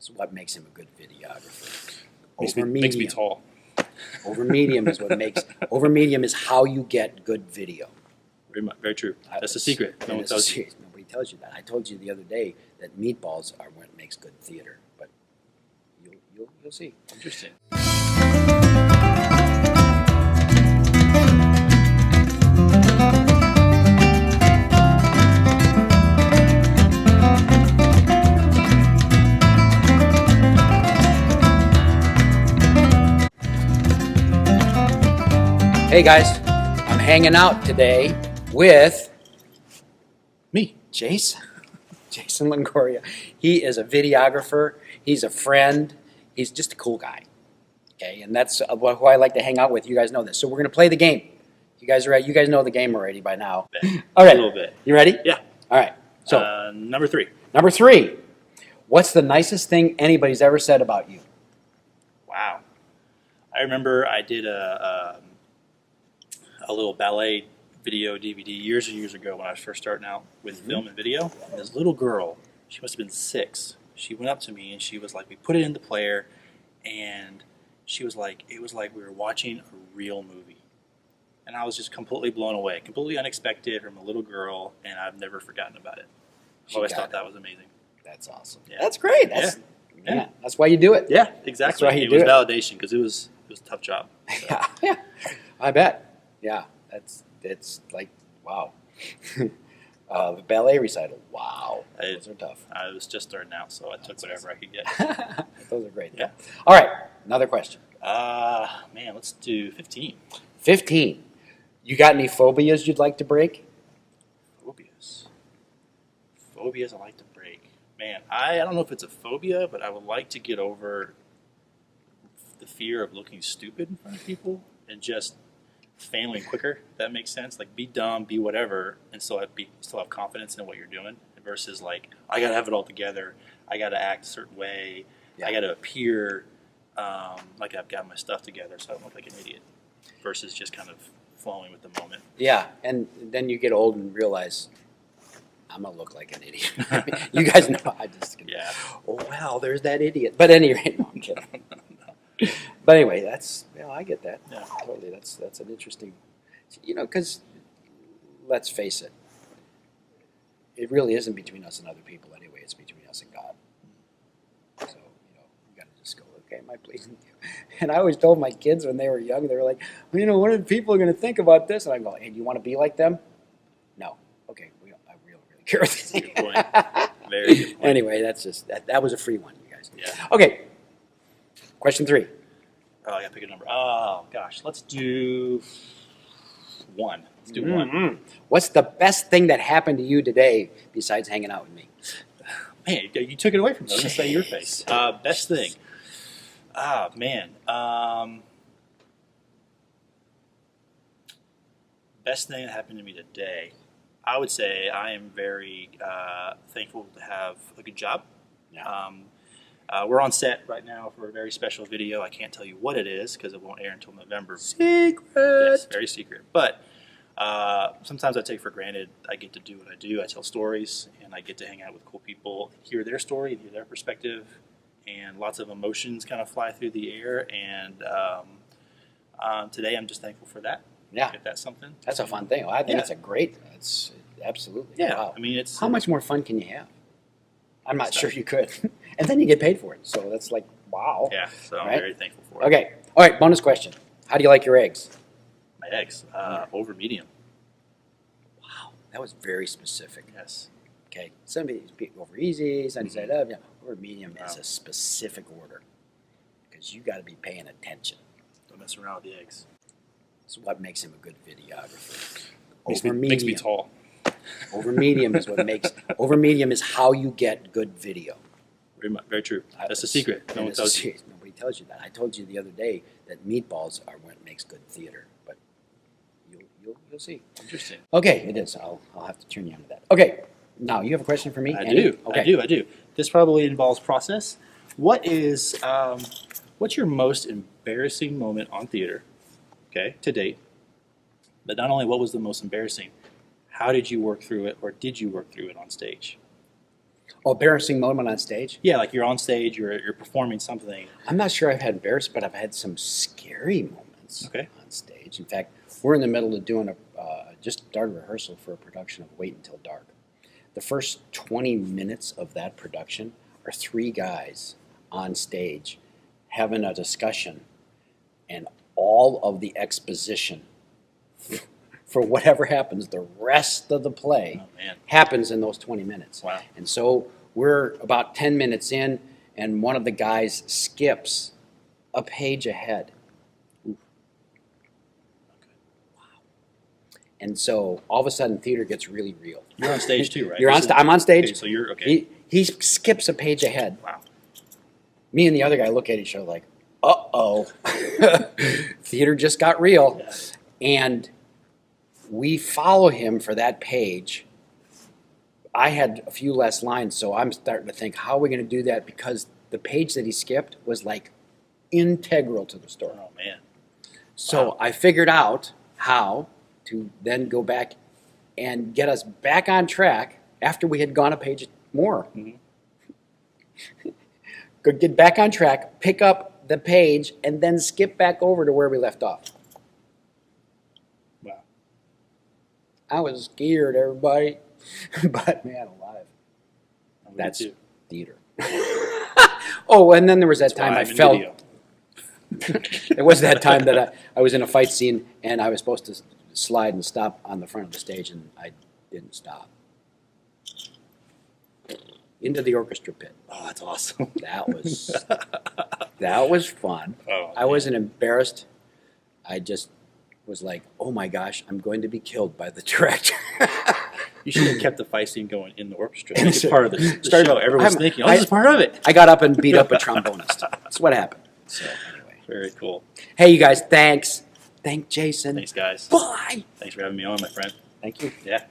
It's what makes him a good videographer. Makes me tall. Over medium is what makes. Over medium is how you get good video. Very true. That's the secret. No one tells you. Nobody tells you that. I told you the other day that meatballs are what makes good theater, but you'll see. Interesting. Hey guys, I'm hanging out today with Me. Jason Longoria. He is a videographer. He's a friend. He's just a cool guy. Okay, and that's who I like to hang out with. You guys know this. So we're gonna play the game. You guys are right. You guys know the game already by now. All right. A little bit. You ready? Yeah. All right. So number 3. Number 3. What's the nicest thing anybody's ever said about you? Wow. I remember I did a little ballet video DVD years and years ago when I was first starting out with film and video. And this little girl, she must have been 6. She went up to me and she was like, we put it in the player, and she was like, it was like we were watching a real movie. And I was just completely blown away, completely unexpected from a little girl, and I've never forgotten about it. I always thought that was amazing. That's awesome. Yeah. That's great. Yeah. That's why you do it. Yeah, exactly. That's why it was validation because it was a tough job. So. Yeah, I bet. Yeah, it's like, wow. The ballet recital, wow. Those are tough. I was just starting out, so I took whatever I could get. Those are great. Yeah. All right, another question. Man, let's do 15. 15. You got any phobias you'd like to break? Phobias I like to break. Man, I don't know if it's a phobia, but I would like to get over the fear of looking stupid in front of people and just failing quicker, if that makes sense. Like, be dumb, be whatever, and still have confidence in what you're doing, versus like, I got to have it all together. I got to act a certain way. Yeah. I got to appear like I've got my stuff together so I don't look like an idiot, versus just kind of flowing with the moment. Yeah, and then you get old and realize, I'm going to look like an idiot. You guys know, yeah. Oh, wow, there's that idiot. But anyway, no, I'm kidding. But anyway, I get that. Yeah. Totally. That's an interesting, because let's face it, it really isn't between us and other people anyway. It's between us and God. So, you got to just go, okay, am I pleasing you? And I always told my kids when they were young, they were like, well, what are the people going to think about this? And I go, hey, do you want to be like them? No. Okay, I really care. Good point. Very good point. Anyway, that was a free one, you guys. Yeah. Okay. Question 3. Oh, I got to pick a number. Oh, gosh. Let's do 1. Let's do 1. What's the best thing that happened to you today besides hanging out with me? Man, you took it away from me. I was going to say your face. Best thing. Man. Best thing that happened to me today. I would say I am very thankful to have a good job. Yeah. We're on set right now for a very special video. I can't tell you what it is because it won't air until November. Secret. Yes, very secret. But sometimes I take for granted I get to do what I do. I tell stories, and I get to hang out with cool people, hear their story, and hear their perspective, and lots of emotions kind of fly through the air. And today I'm just thankful for that. Yeah. If that's something. That's a fun thing. I think it's a great. It's absolutely. Yeah. Wow. I mean, it's how much more fun can you have? I'm not sure you could. And then you get paid for it. So that's like, wow. Yeah. So I'm very thankful for it. Okay. All right. Bonus question. How do you like your eggs? My eggs, over medium. Wow. That was very specific. Yes. Okay. Some people over easy. Some say over medium is a specific order because you got to be paying attention. Don't mess around with the eggs. It's what makes him a good videographer. Makes me tall. Over medium is what makes. Over medium is how you get good video. Very true. That's the secret. No one tells you. Nobody tells you that. I told you the other day that meatballs are what makes good theater, but you'll see. Interesting. Okay, it is. I'll have to turn you on to that. Okay, now you have a question for me? I do. Okay. I do. This probably involves process. What's your most embarrassing moment on theater? Okay, to date. But not only what was the most embarrassing, how did you work through it, or did you work through it on stage? Oh, embarrassing moment on stage? Yeah, like you're on stage, you're performing something. I'm not sure I've had embarrassed, but I've had some scary moments Okay. on stage. In fact, we're in the middle of doing just started rehearsal for a production of Wait Until Dark. The first 20 minutes of that production are three guys on stage having a discussion, and all of the exposition for whatever happens the rest of the play happens in those 20 minutes. Wow. And so we're about 10 minutes in, and one of the guys skips a page ahead. Oof. And so all of a sudden, theater gets really real. You're on stage too, right? You're on. I'm on stage. Okay, so you're okay. He skips a page ahead. Wow. Me and the other guy look at each other like, "Uh-oh, theater just got real." Yeah. And we follow him for that page. I had a few less lines, so I'm starting to think, how are we going to do that? Because the page that he skipped was like integral to the story. Oh man. So Wow. I figured out how to then go back and get us back on track after we had gone a page more. Mhm. Go get back on track, pick up the page, and then skip back over to where we left off. Wow. I was scared, everybody. But man, alive. Me That's too. theater. Oh, and then there was that That's why time I I'm in felt. video. There was that time that I was in a fight scene and I was supposed to slide and stop on the front of the stage, and I didn't stop. Into the orchestra pit. Oh, that's awesome. That was fun. Oh, I wasn't embarrassed. I just was like, oh my gosh, I'm going to be killed by the director. You should have kept the fight scene going in the orchestra. Make it part of the Started- show. Everyone's I'm- thinking, oh, this is part of it. I got up and beat up a trombonist. That's what happened. So anyway. Very cool. Hey, you guys, thanks. Thank Jason. Thanks, guys. Bye. Thanks for having me on, my friend. Thank you. Yeah.